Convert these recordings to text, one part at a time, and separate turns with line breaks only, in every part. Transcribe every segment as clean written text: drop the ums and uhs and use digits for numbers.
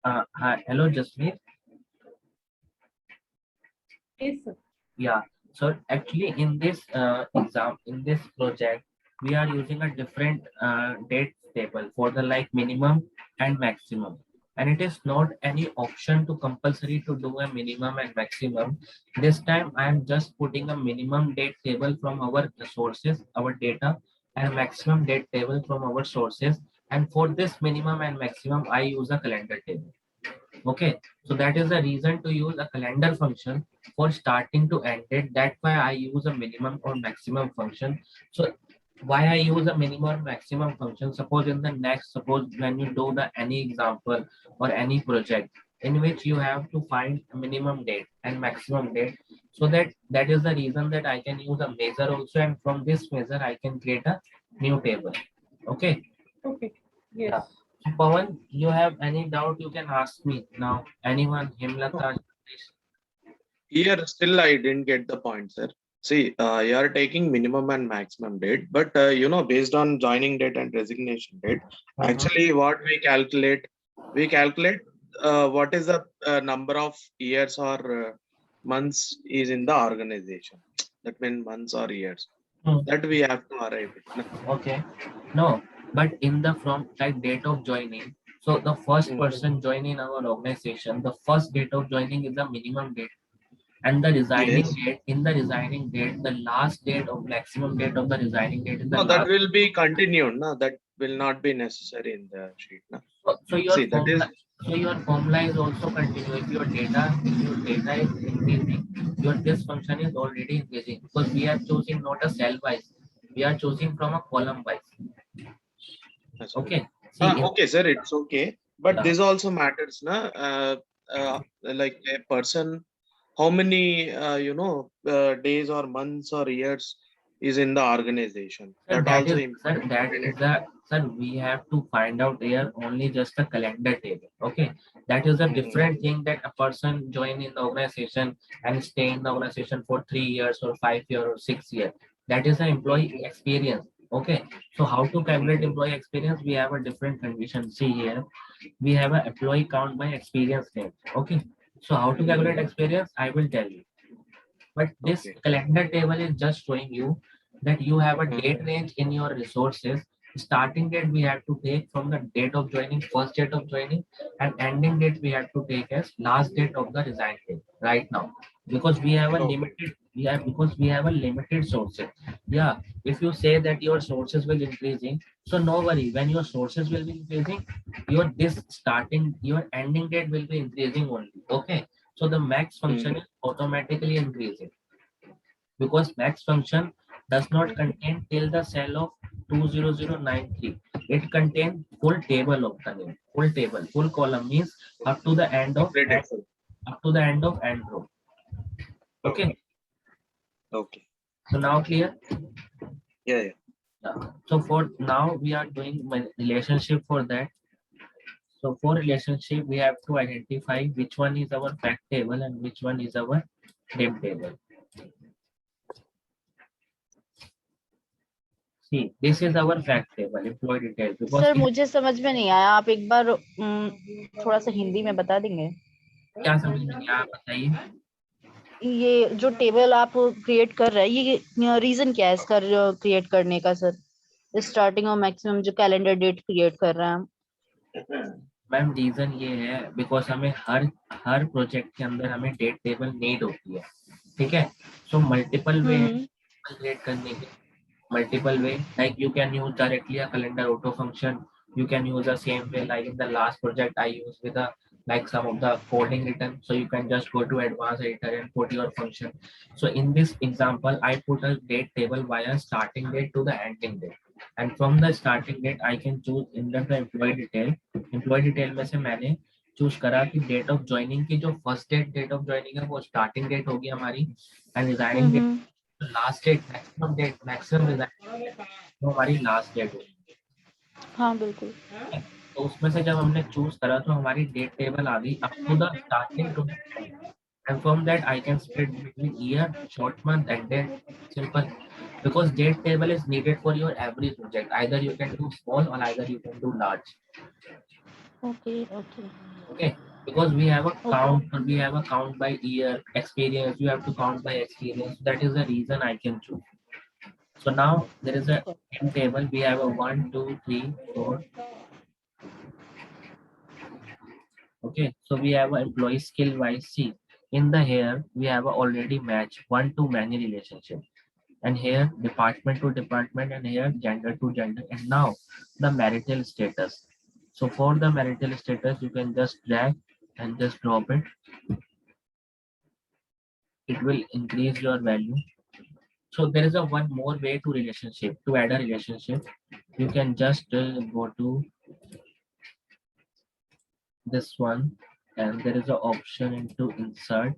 Hi, hello, Jasmeet.
Yes, sir.
Yeah. So actually, in this project, we are using a different date table for the like minimum and maximum, and it is not any option to compulsory to do a minimum and maximum. This time, I am just putting a minimum date table from our sources, our data, and maximum date table from our sources. And for this minimum and maximum, I use a calendar table. Okay, so that is the reason to use a calendar function for starting to end it. That's why I use a minimum or maximum function. So why I use a minimum or maximum function? Suppose when you do the any example or any project in which you have to find a minimum date and maximum date. So that is the reason that I can use a measure also, and from this measure I can create a new table. Okay.
Okay.
Yeah.
Yes.
So Pawan, you have any doubt, you can ask me now. Anyone, Himlata, please.
Here, still I didn't get the point, sir. See, you are taking minimum and maximum date, but based on joining date and resignation date,
Mhm.
actually, what we calculate what is the number of years or months is in the organization. That means months or years.
Hmm.
That we have to arrive at. No?
Okay. No, but in the from like date of joining, so the first
Mm.
person joining our organization, the first date of joining is the minimum date, and the resigning
Yes.
date, in the resigning date, the last date of maximum date of the resigning date is the
No, that
last.
will be continued. No, that will not be necessary in the sheet. No?
So your
See, that is
formula, so your formula is also continue. If your data is increasing, your this function is already increasing because we are choosing not a cell wise, we are choosing from a column wise.
yes, sir.
Okay. See in
Okay, sir, it's okay. But
yeah,
this also matters, na? Like a person, how many, days or months or years is in the organization.
sir,
That
that
also
is sir,
important.
that is the sir. We have to find out here only just a calendar table. Okay, that is a
Mm-hmm.
different thing that a person join in the organization and stay in the organization for 3 years or 5 years or 6 years. That is the employee experience. Okay, so how to calculate
Mm-hmm.
employee experience? We have a different condition. See here, we have an employee count by experience rate. Okay, so how to calculate
Mm-hmm.
experience? I will tell you. But this
Okay.
calendar table is just showing you that you have a
Mm-hmm.
date range in your resources. Starting date we have to take from the date of joining, first date of joining, and ending date we have to take as last date of the resign date right now. Because we have a
Okay.
limited, yeah, because we have a limited sources. Yeah, if you say that your sources will increasing, so no worry, when your sources will be increasing, your ending date will be increasing only. Okay. So the max function
Mm-hmm.
is automatically increasing because max function does not contain till the cell of 20093. It contains full table of the name, full table, full column means up to the end of
Completed
end,
full.
up to the end of end row. Okay,
Okay. Okay.
so now clear.
Yeah, yeah.
So for now we are doing my relationship for that. So for relationship we have to identify which one is our fact table and which one is our dim table. See, this is our fact table, employee detail, because
sir
in
मुझे समझ में नहीं आया, आप एक बार थोड़ा सा हिंदी में बता देंगे?
क्या समझ में नहीं आया, आप बताइए।
ये जो टेबल आप क्रिएट कर रहे हैं, ये रीजन क्या है इसका क्रिएट करने का सर? स्टार्टिंग और मैक्सिमम जो कैलेंडर डेट क्रिएट कर रहे हैं हम।
मैम रीजन ये है बिकॉज हमें हर हर प्रोजेक्ट के अंदर हमें डेट टेबल नीड होती है, ठीक है। सो मल्टीपल वे
हम्म
क्रिएट करने के, multiple way, like you can use directly a calendar auto function. You can use the same way like in the last project I used with a like some of the coding written, so you can just go to advanced editor and put your function. So in this example I put a date table via starting date to the ending date, and from the starting date I can choose in the employee detail. employee detail में से मैंने choose करा कि date of joining की जो first date of joining है वो starting date होगी हमारी, and resigning date
hmm
last date maximum resign वो हमारी लास्ट डेट होगी।
हाँ बिल्कुल।
तो उसमें से जब हमने चूज करा तो हमारी डेट टेबल आ गई up to the starting to end, and from that I can split between year, short month, and date. Simple. Because date table is needed for your every project. Either you can do small or either you can do large.
Okay.
Okay, because we have a
Okay.
count, or we have a count by year experience. You have to count by experience. That is the reason I can choose. So now there is a in table. We have a 1, 2, 3, 4. Okay, so we have a employee skill wise. See, in the here we have a already match one to many relationship, and here department to department, and here gender to gender, and now the marital status. So for the marital status, you can just drag and just drop it. It will increase your value. So there is a one more way to relationship. To add a relationship, you can just go to this one, and there is an option into insert.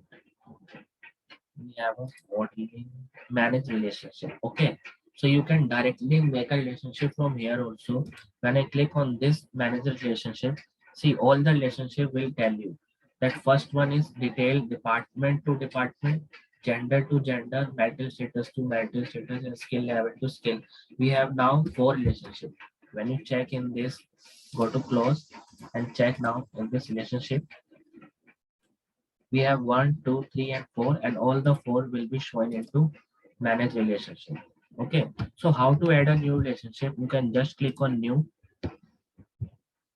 We have a modeling manage relationship. Okay, so you can directly make a relationship from here also. When I click on this manage relationship, see all the relationship will tell you that first one is detail, department to department, gender to gender, marital status to marital status, and skill level to skill. We have now 4 relationships. When you check in this, go to close and check now in this relationship. We have 1, 2, 3, and 4, and all the 4 will be shown into manage relationship. Okay, so how to add a new relationship? You can just click on new,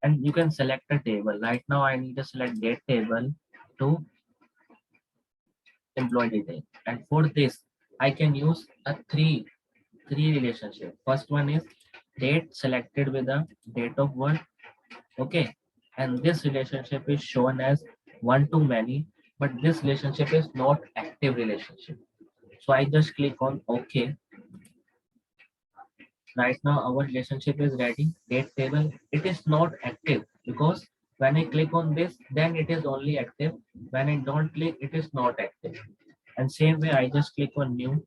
and you can select a table. Right now I need to select date table to employee detail, and for this I can use a three relationship. First one is date selected with a date of birth. Okay, and this relationship is shown as one to many, but this relationship is not active relationship. So I just click on OK. Right now our relationship is ready. Date table, it is not active because when I click on this, then it is only active. When I don't click, it is not active. And same way, I just click on new,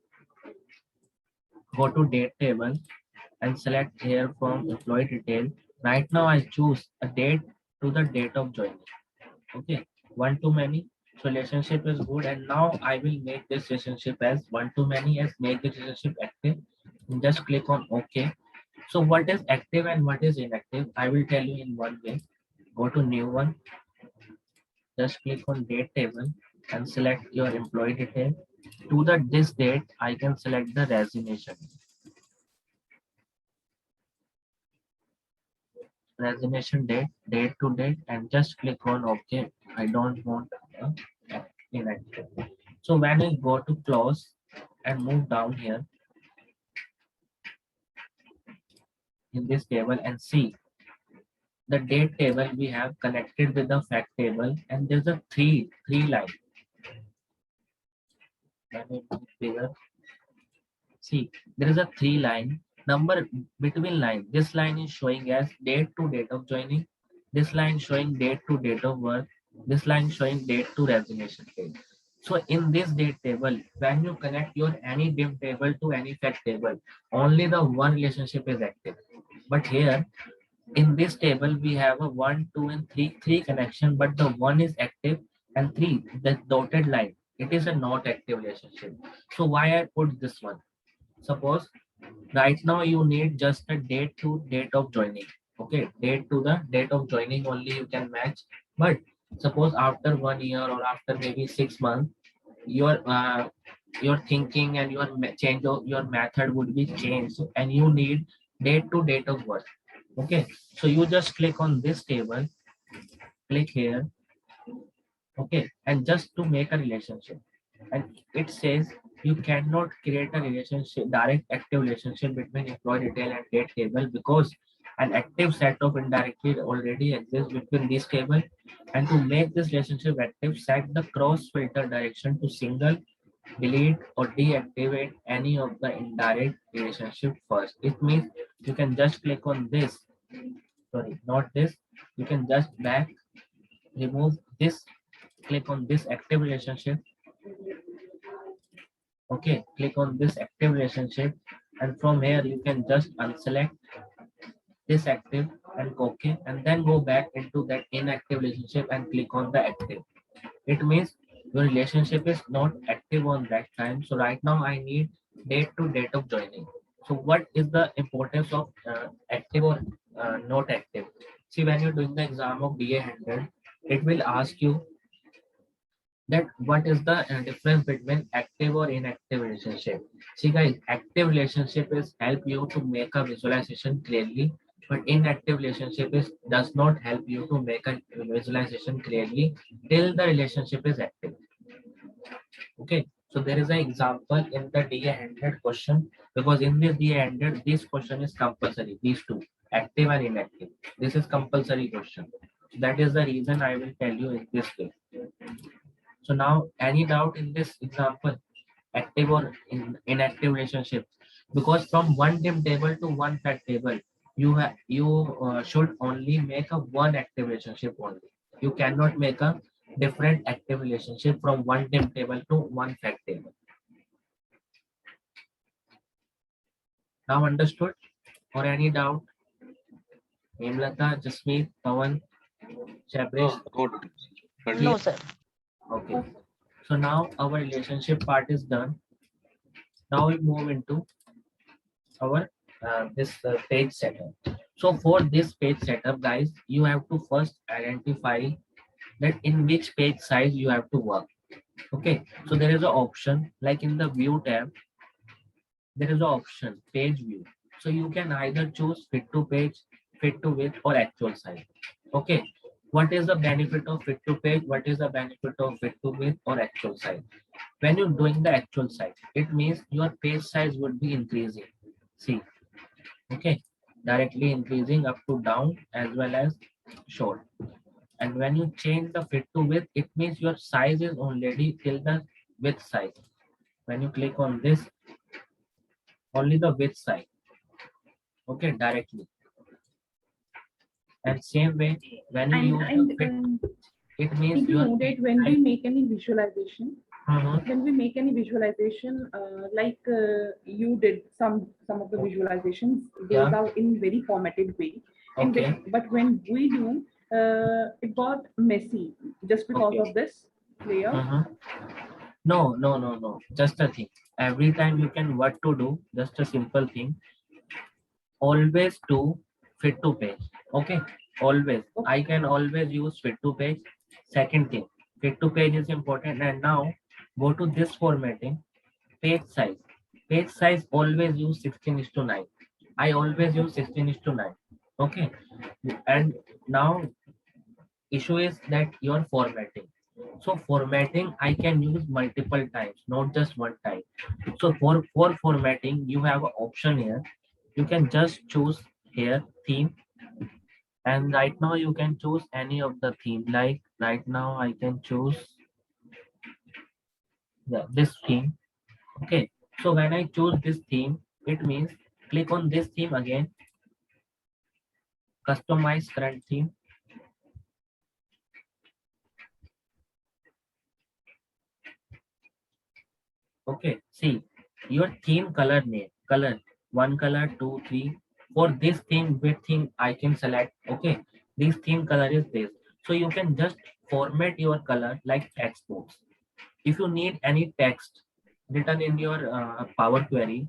go to date table and select here from employee detail. Right now I choose a date to the date of joining. Okay, one to many. So relationship is good, and now I will make this relationship as one to many, as make the relationship active. And just click on OK. So what is active and what is inactive? I will tell you in one way. Go to new one, just click on date table and select your employee detail. To the this date, I can select the resignation. Resignation date, date to date, and just click on OK. I don't want inactive. So when I go to close and move down here in this table and see the date table we have connected with the fact table, and there's a three line. When I move bigger, see there is a 3 line number between line. This line is showing as date to date of joining. This line showing date to date of work. This line showing date to resignation date. So in this date table, when you connect your any dim table to any fact table, only the one relationship is active. But here in this table, we have a 1, 2, and 3 connection, but the one is active, and 3, the dotted line, it is a not active relationship. So why I put this one? Suppose right now you need just a date to date of joining. Okay, date to the date of joining only you can match. But suppose after 1 year or after maybe 6 months, your thinking and change of your method would be changed, and you need date to date of work. Okay, so you just click on this table, click here. Okay, and just to make a relationship, and it says you cannot create a relationship, direct active relationship between employee detail and date table, because an active set of indirectly already exists between this table. And to make this relationship active, set the cross filter direction to single, delete or deactivate any of the indirect relationship first. It means you can just click on this, sorry, not this. You can just back, remove this, click on this active relationship. Okay, click on this active relationship, and from here you can just unselect this active and okay, and then go back into that inactive relationship and click on the active. It means your relationship is not active on that time. So right now I need date to date of joining. So what is the importance of active or not active? See, when you're doing the exam of DA100, it will ask you that what is the difference between active or inactive relationship. See guys, active relationship is help you to make a visualization clearly, but inactive relationship is does not help you to make a visualization clearly till the relationship is active. Okay, so there is an example in the DA100 question, because in this DA100 this question is compulsory, these two, active and inactive, this is compulsory question. That is the reason I will tell you in this way. So now, any doubt in this example, active or inactive relationship? Because from one dim table to one fact table, you should only make a one active relationship only. You cannot make a different active relationship from one dim table to one fact table. Now understood? Or any doubt? Hemlata, Jasmeet, Pawan, Shabrish?
No, sir.
Okay. So now our relationship part is done. Now we move into our this page setup. So for this page setup, guys, you have to first identify that in which page size you have to work. Okay, so there is an option like in the view tab, there is an option page view. So you can either choose fit to page, fit to width, or actual size. Okay, what is the benefit of fit to page? What is the benefit of fit to width or actual size? When you're doing the actual size, it means your page size would be increasing. See, okay, directly increasing up to down as well as short. And when you change the fit to width, it means your size is already till the width size. When you click on this, only the width size, okay, directly. And same way, when you use the fit, it means
Did you
your
know that when we make any visualization,
Mhm.
you did some of the visualizations, those
Yeah.
are in very formatted way. And
Okay.
but when we do, it got messy just because
Okay.
of this layout.
No, no, no, no. Just a thing. Every time you can what to do, just a simple thing. Always do fit to page. Okay. Always.
Okay.
I can always use fit to page. Second thing, fit to page is important. And now go to this formatting, page size. Page size always use 16 is to 9. I always use 16 is to 9. Okay. And now issue is that you're formatting. So formatting I can use multiple times, not just one time. So for formatting, you have an option here. You can just choose here theme, and right now you can choose any of the theme. Like right now I can choose this theme. Okay. So when I choose this theme, it means click on this theme again, customize current theme. Okay, see your theme color name, color, one color, two, three. For this theme, with theme, I can select. Okay, this theme color is this. So you can just format your color like text box. If you need any text written in your Power Query,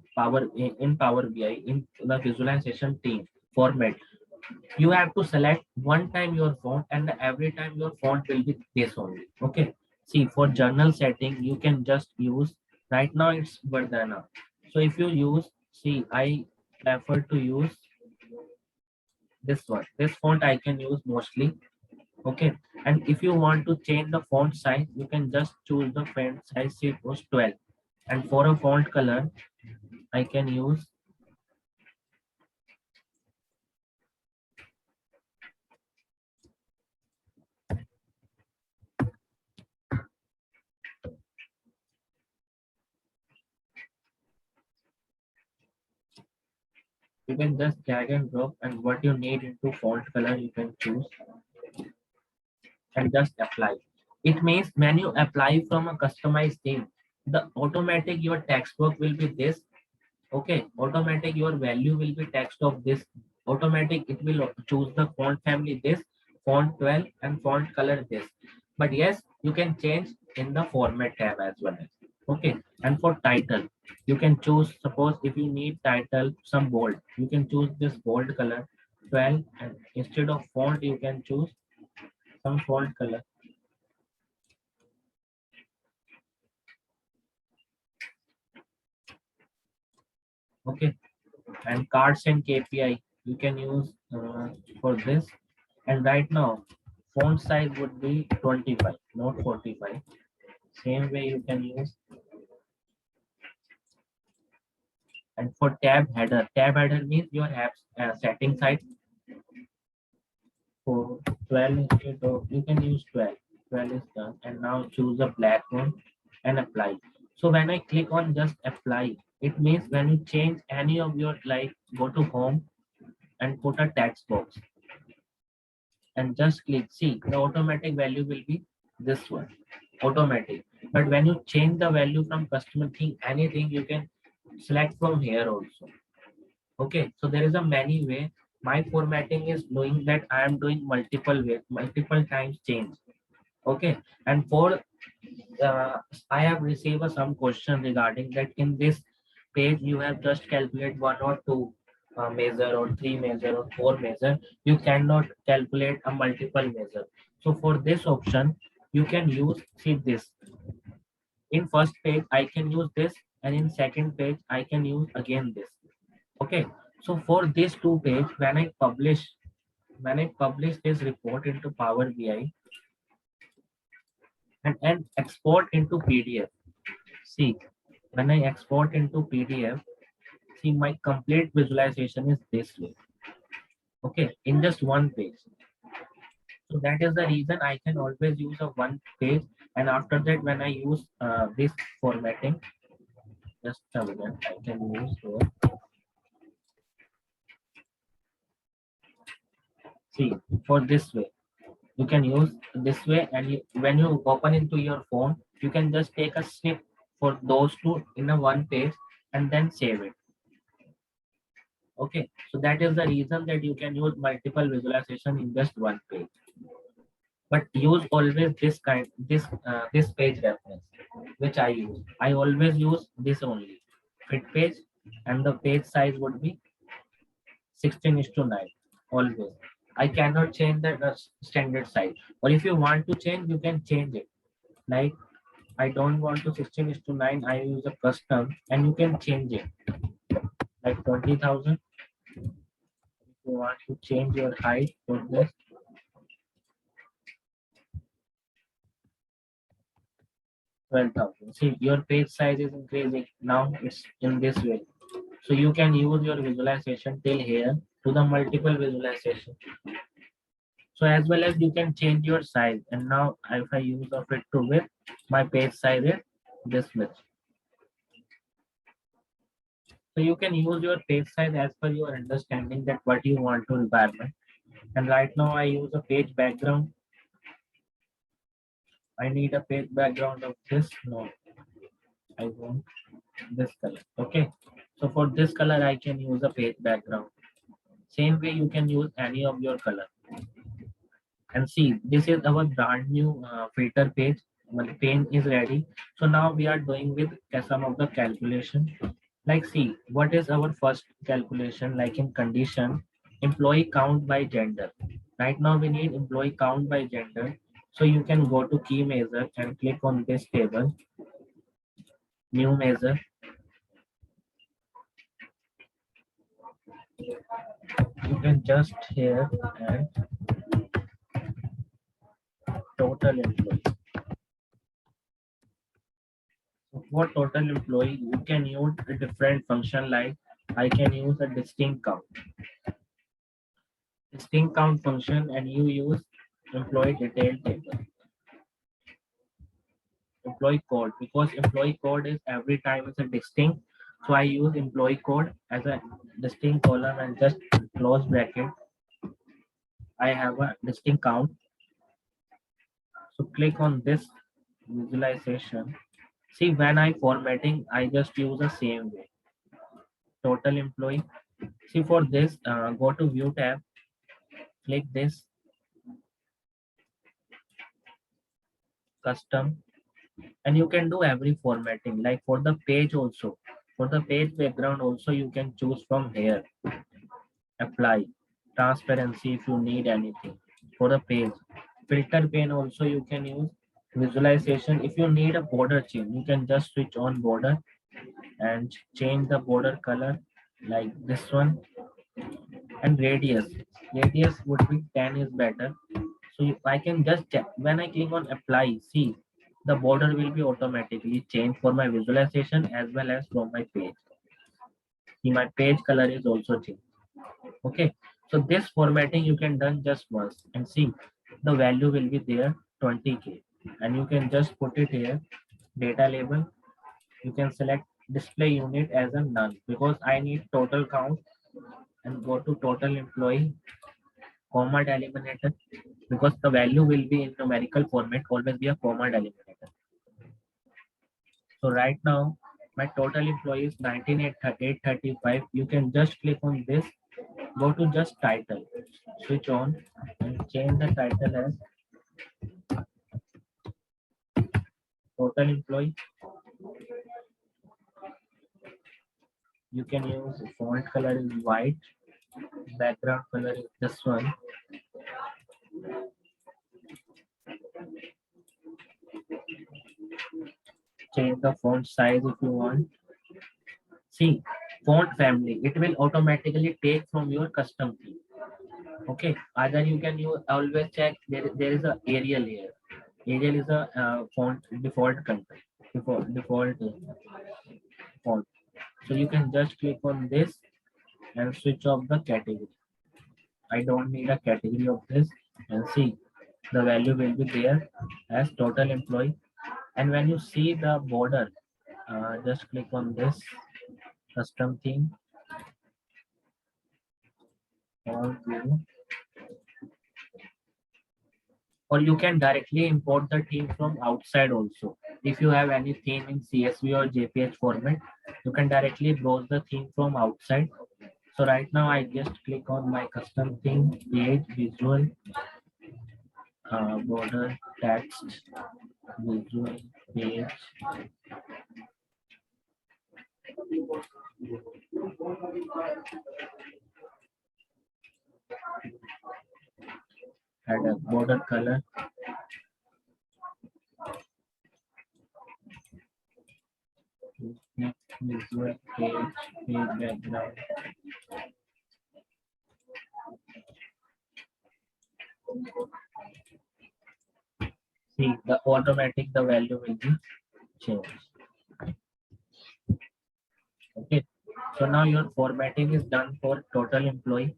in Power BI, in the visualization theme format, you have to select one time your font, and every time your font will be this only. Okay, see for journal setting you can just use, right now it's Vardhana. So if you use, see I prefer to use this one, this font I can use mostly. Okay, and if you want to change the font size, you can just choose the font size, say it was 12. And for a font color I can use, you can just drag and drop, and what you need into font color you can choose and just apply. It means when you apply from a customized theme, the automatic your text box will be this. Okay, automatic your value will be text of this. Automatic it will choose the font family this, font 12, and font color this. But yes, you can change in the format tab as well. Okay, and for title, you can choose, suppose if you need title some bold, you can choose this bold color. 12, and instead of font you can choose some font color. Okay, and cards and KPI you can use for this. And right now font size would be 25, not 45. Same way you can use. And for tab header means your apps setting size for 12 instead of, you can use 12. 12 is done, and now choose a black one and apply. So when I click on just apply, it means when you change any of your, like go to home and put a text box and just click, see the automatic value will be this one, automatic. But when you change the value from customer thing, anything you can select from here also. Okay, so there is a many way. My formatting is doing that I am doing multiple way, multiple times change. Okay, and for I have received some question regarding that in this page you have just calculate one or two measure or three measure or four measure. You cannot calculate a multiple measure. So for this option, you can use, see this. In first page, I can use this, and in second page, I can use again this. Okay, so for these two page, when I publish this report into Power BI and export into PDF. See, when I export into PDF, see my complete visualization is this way. Okay, in just one page. So that is the reason I can always use a one page, and after that when I use this formatting, just a minute, I can use here. See, for this way, you can use this way, and when you open into your phone, you can just take a snip for those two in a one page and then save it. Okay, so that is the reason that you can use multiple visualization in just one page. But use always this page reference, which I use. I always use this only, fit page, and the page size would be 16:9 always. I cannot change the standard size. Or if you want to change, you can change it. Like I don't want to 16:9. I use a custom, and you can change it like 20,000. If you want to change your height for this, 12,000. See, your page size is increasing. Now it's in this way. So you can use your visualization till here to the multiple visualization. So as well as you can change your size. And now if I use of it to width, my page size is this much. So you can use your page size as per your understanding that what you want to requirement. And right now I use a page background. I need a page background of this. No, I want this color. Okay. So for this color, I can use a page background. Same way you can use any of your color. And see, this is our brand new filter page. The pane is ready. So now we are doing with some of the calculation. Like see, what is our first calculation? Like in condition, employee count by gender. Right now we need employee count by gender. So you can go to key measure and click on this table, new measure. You can just here and total employee. So for total employee, you can use a different function like I can use a distinct count. Distinct count function, and you use employee detail table. Employee code, because employee code is every time it's a distinct. So I use employee code as a distinct column and just close bracket. I have a distinct count. So click on this visualization. See, when I formatting, I just use the same way. Total employee. See, for this, go to view tab, click this custom, and you can do every formatting. Like for the page also, for the page background also, you can choose from here. Apply. transparency if you need anything for the page. Filter pane also you can use. Visualization, if you need a border change, you can just switch on border and change the border color like this one. And radius would be 10 is better. So if I can just check when I click on apply, see the border will be automatically changed for my visualization as well as from my page. See, my page color is also changed. Okay, so this formatting you can done just once and see the value will be there 20k, and you can just put it here. Data label, you can select display unit as a none because I need total count, and go to total employee, comma delimiter, because the value will be in numerical format, always be a comma delimiter. So right now my total employee is 19,835. You can just click on this, go to just title, switch on and change the title as total employee. You can use font color is white, background color is this one. Change the font size if you want. See, font family, it will automatically take from your custom theme. Okay, either you can use, always check there is a Arial here. Arial is a font default country, default font. So you can just click on this and switch off the category. I don't need a category of this, and see the value will be there as total employee. And when you see the border, just click on this custom theme, all theme. Or you can directly import the theme from outside also. If you have any theme in CSV or JPH format, you can directly browse the theme from outside. So right now I just click on my custom theme, page, visual, border, text, visual, page. Add a border color. Next, visual, page background. See the automatic the value will be changed. Okay, so now your formatting is done for total employee,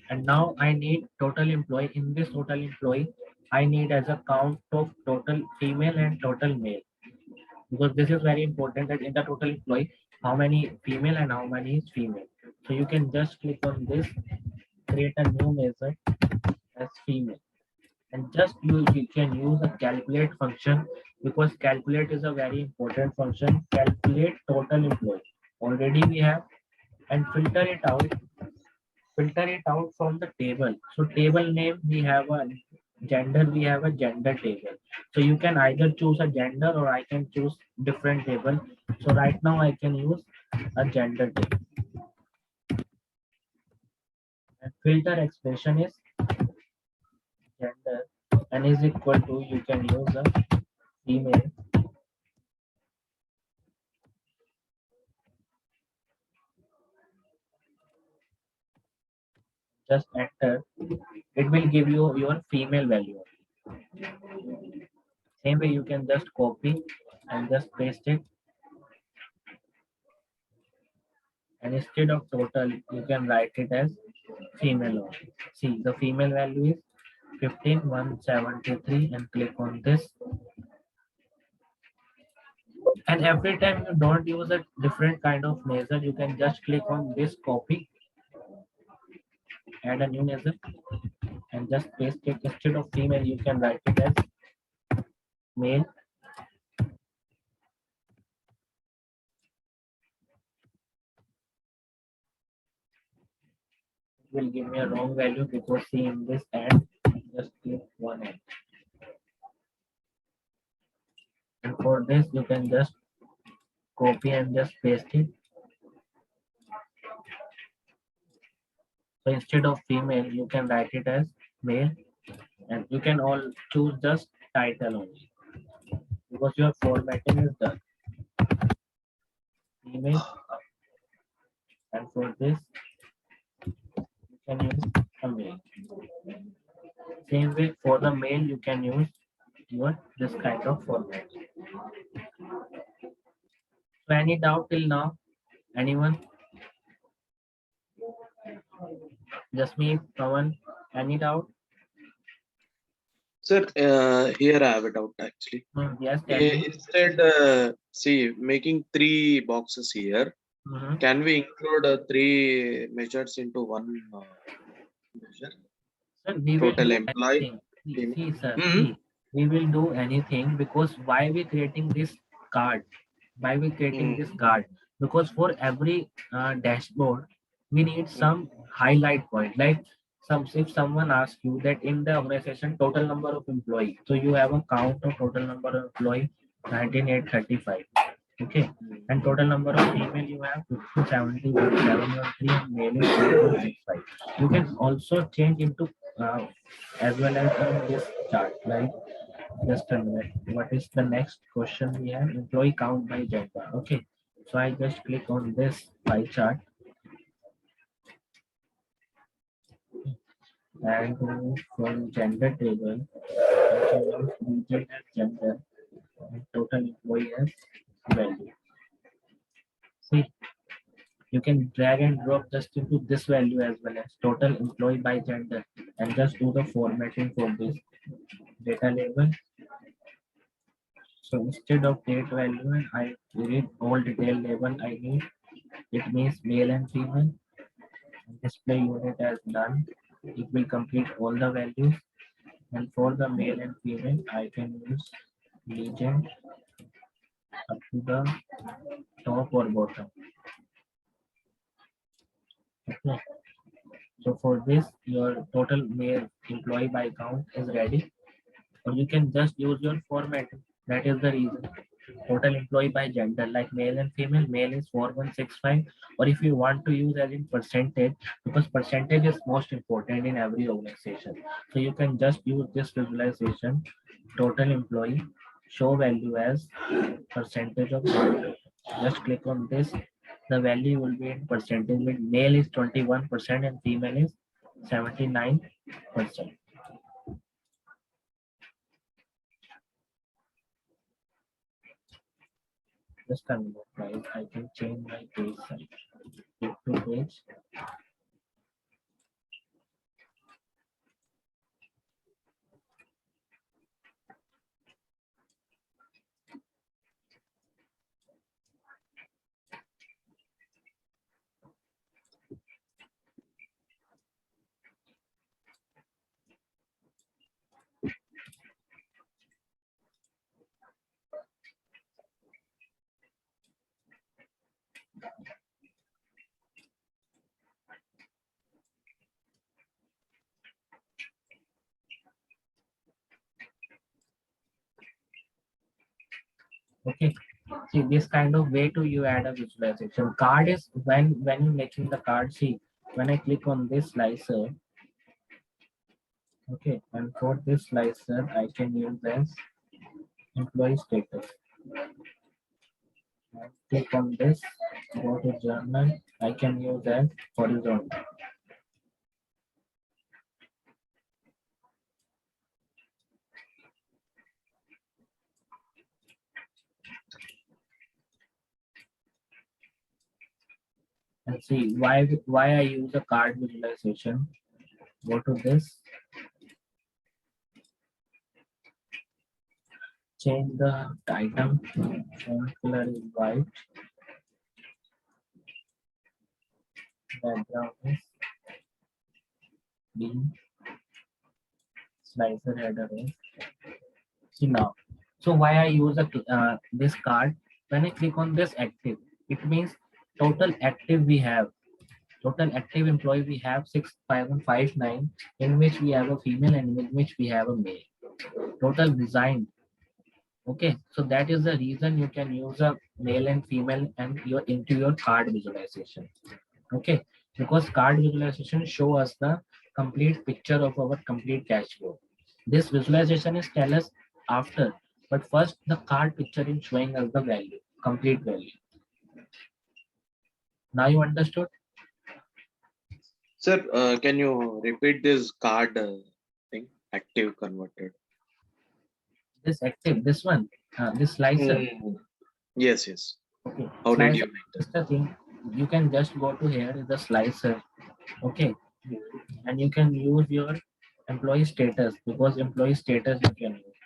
and now I need total employee. In this total employee, I need as a count of total female and total male, because this is very important that in the total employee how many female and how many is female. So you can just click on this, create a new method as female, and just you can use a calculate function, because calculate is a very important function. Calculate total employee already we have, and filter it out from the table. So table name we have a gender, we have a gender table. So you can either choose a gender or I can choose different table. So right now I can use a gender table. And filter expression is gender and is equal to, you can use a female. Just enter, it will give you your female value. Same way you can just copy and just paste it, and instead of total you can write it as female only. See the female value is 15,173, and click on this. And every time you don't use a different kind of measure, you can just click on this copy, add a new measure, and just paste it. Instead of female you can write it as male. It will give me a wrong value because see in this and just click one end. And for this you can just copy and just paste it. So instead of female, you can write it as male, and you can all choose just title only because your formatting is done. Female, and for this you can use a male. Same way for the male, you can use your this kind of format. So any doubt till now? Anyone? Just me, Pawan. Any doubt?
Sir, here I have a doubt actually.
Yes, tell me.
Instead, see, making 3 boxes here,
Mhm.
can we include 3 measures into one measure?
Sir, we will
Total
do
employee.
anything. See,
Female.
see, sir,
Mhm.
see, we will do anything because why we creating this card? Why we creating this card? Because for every dashboard, we need some highlight point. Like some, if someone asks you that in the organization total number of employee, so you have a count of total number of employee 19,835. Okay, and total number of female you have 5071 713 and male is 165. You can also change into as well as in this chart, like just a minute. What is the next question we have? Employee count by gender. Okay, so I just click on this pie chart and from gender table, I can use region as gender and total employee as value. See, you can drag and drop just into this value as well as total employee by gender and just do the formatting for this data label. So instead of date value, I read all detail label I need. It means male and female. Display unit as done. It will complete all the values. And for the male and female, I can use legend up to the top or bottom. Okay. So for this, your total male employee by count is ready. Or you can just use your format. That is the reason. Total employee by gender, like male and female, male is 4165. Or if you want to use as in percentage, because percentage is most important in every organization. So you can just use this visualization, total employee, show value as percentage of gender. Just click on this. The value will be in percentage. Male is 21% and female is 79%. Just a minute, guys. I can change my page size. Click to page. Okay. See, this kind of way to you add a visualization. Card is when you're making the card. See, when I click on this slicer, okay, and for this slicer, I can use as employee status. And click on this, go to journal. I can use as horizontal. And see why I use a card visualization. Go to this, change the item, font color is white, background is green, slicer header is. See now. So why I use this card? When I click on this active, it means total active we have. Total active employee we have 65159, in which we have a female and in which we have a male. Total resigned. Okay, so that is the reason you can use a male and female and your into your card visualization. Okay, because card visualization show us the complete picture of our complete cash flow. This visualization is tell us after, but first the card picture is showing us the value, complete value. Now you understood?
Sir, can you repeat this card thing? Active converted.
This active, this one, this slicer.
Mm. Yes, yes.
Okay,
How did
slicer
you make
is the thing. You can just go to here is the slicer. Okay, and you can use your employee status because employee status you can use.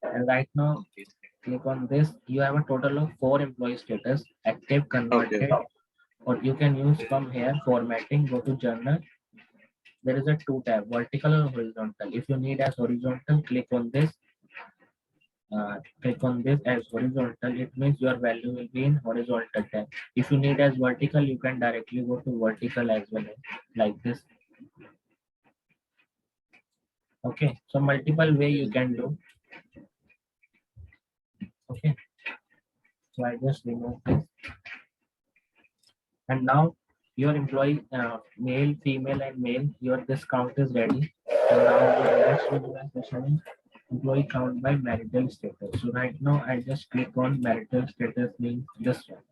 And right now,
Okay.
click on this. You have a total of 4 employee status, active,
Okay.
converted, or you can use from here formatting. Go to journal. There is a 2 tab, vertical or horizontal. If you need as horizontal, click on this. Click on this as horizontal. It means your value will be in horizontal tab. If you need as vertical, you can directly go to vertical as well, like this. Okay, so multiple way you can do. Okay, so I just remove this, and now your employee male, female, and male. Your this count is ready. And now your next visualization is employee count by marital status. So right now I just click on marital status means this one.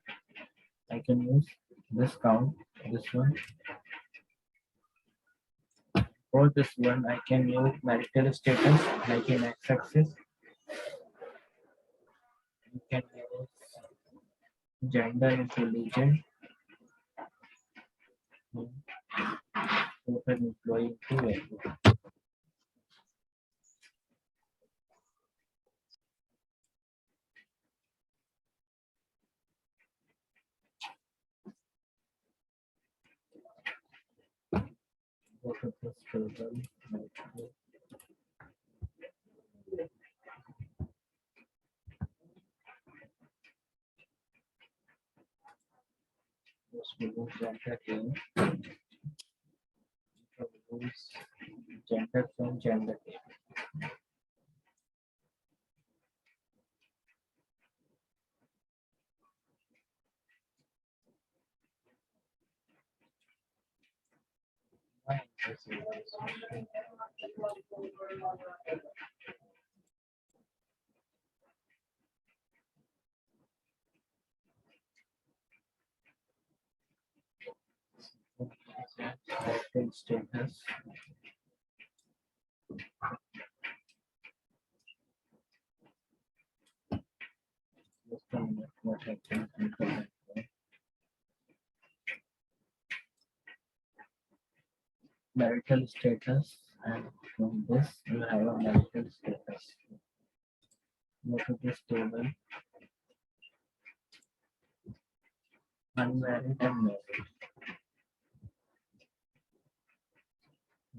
I can use this count, this one. For this one, I can use marital status like in x-axis. You can use gender into legend. Total employee into value. Go to this table. Just remove gender here. Remove gender from gender table. Why this is this? Marital status. Just a minute, what I can control that for. Marital status, and from this you have a marital status. Go to this table, unmarried and married.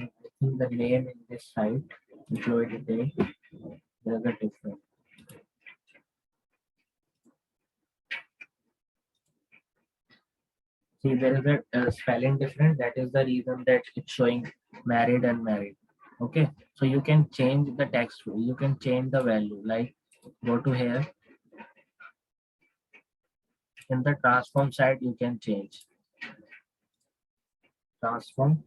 I think the name in this site, employee detail, there's a difference. See, there is a spelling difference. That is the reason that it's showing married and married. Okay, so you can change the text. You can change the value. Like go to here in the transform side. You can change transform.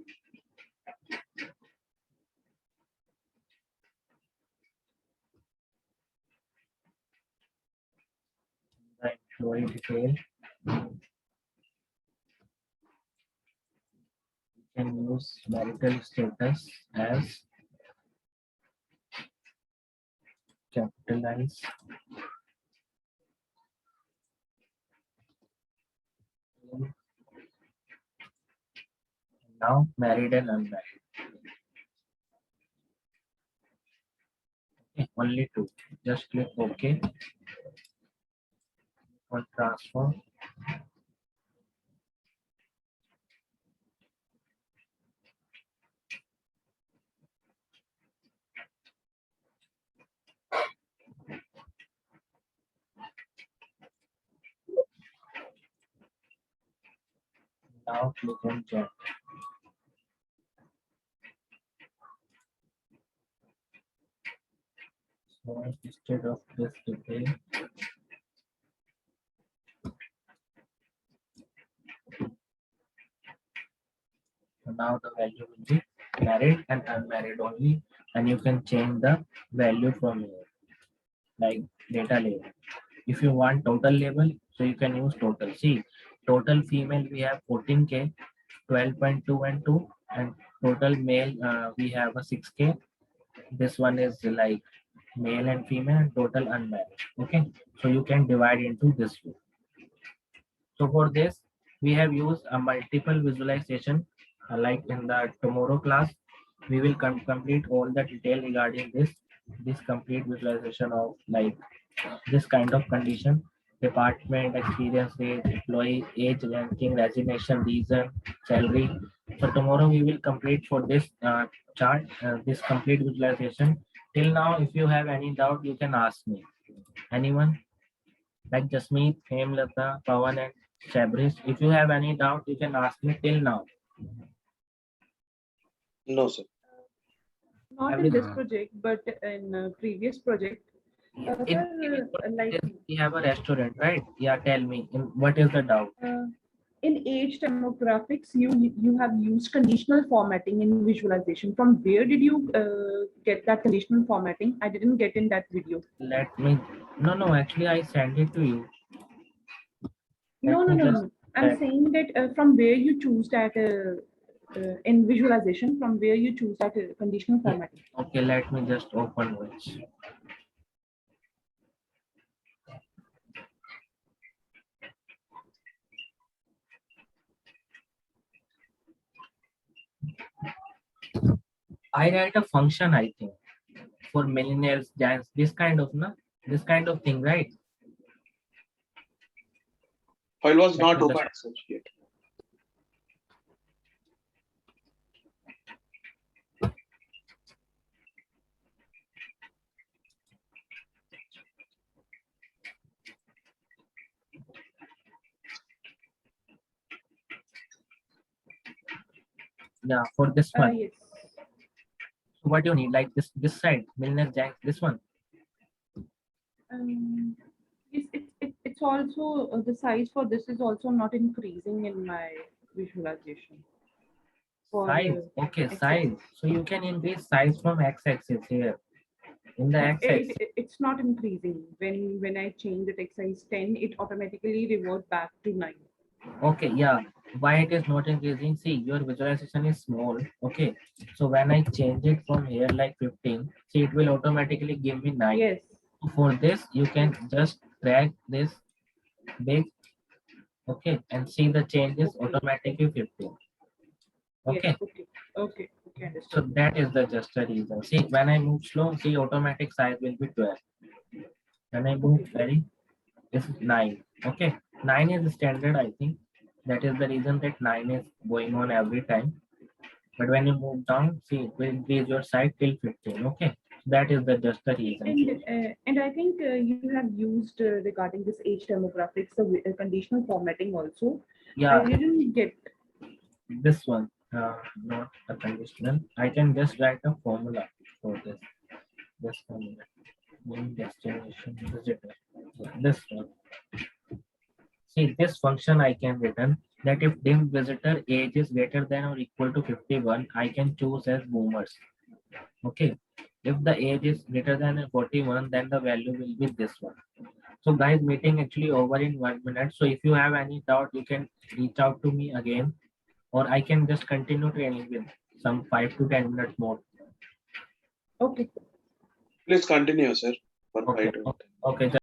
The employee detail. You can use marital status as capitalize. Now married and unmarried. Okay, only two. Just click OK on transform. Now click on gender. So instead of this detail, So now the value will be married and unmarried only, and you can change the value from here, like data label. If you want total label, so you can use total. See, total female we have 14K, 12.2 and 2, and total male we have a 6K. This one is like male and female and total unmarried. Okay, so you can divide into this way. So for this, we have used a multiple visualization, like in the tomorrow class, we will complete all the detail regarding this complete visualization of like this kind of condition: department, experience rate, employee, age, ranking, resignation, reason, salary. So tomorrow we will complete for this chart, this complete visualization. Till now, if you have any doubt, you can ask me. Anyone? Like Jasmeet, Hemlata, Pawan, and Shabris. If you have any doubt, you can ask me till now.
No, sir.
Not in this
Everything.
project, but in previous project.
In
Sir, like
we have a restaurant, right? Yeah, tell me, what is the doubt?
in age demographics, you have used conditional formatting in visualization. From where did you get that conditional formatting? I didn't get in that video.
Let me, no, actually I sent it to you.
No,
Let
no,
me
no,
just
no. I'm
check.
saying that from where you choose that in visualization, from where you choose that conditional formatting.
Okay, let me just open which. I write a function, I think, for millennials, dance, this kind of, no? This kind of thing, right?
File was
Let
not
me just-
opened sir, yet.
Yeah, for this one.
Yes.
What do you need? Like this side, millennials, dance, this one.
It's also the size for this is also not increasing in my visualization. For
Size. Okay,
X-axis.
size. So you can increase size from x-axis here. In the x-axis.
It's not increasing. When I change the text size 10, it automatically revert back to 9.
Okay, yeah. Why it is not increasing? See, your visualization is small. Okay. So when I change it from here like 15, see, it will automatically give me 9.
Yes.
For this, you can just drag this big, okay, and see the changes
Okay.
automatically 15. Okay.
Yes. Okay. Okay. Okay.
So
Understood.
that is the just a reason. See, when I move slow, see, automatic size will be 12. When I move
Okay.
very, it's 9. Okay. 9 is standard, I think. That is the reason that 9 is going on every time. But when you move down, see, it will increase your size till 15. Okay. That is the just the reason.
And I think you have used regarding this age demographics the conditional formatting also.
Yeah,
I didn't get.
this one, not a conditional. I can just write a formula for this. This formula. Name destination visitor. Yeah, this one. See, this function I can return that if dim visitor age is greater than or equal to 51, I can choose as boomers. Okay. If the age is greater than 41, then the value will be this one. So guys, meeting actually over in 1 minute. So if you have any doubt, you can reach out to me again, or I can just continue training with some 5 to 10 minutes more.
Okay.
Please continue, sir. For
Okay.
five to-
Okay.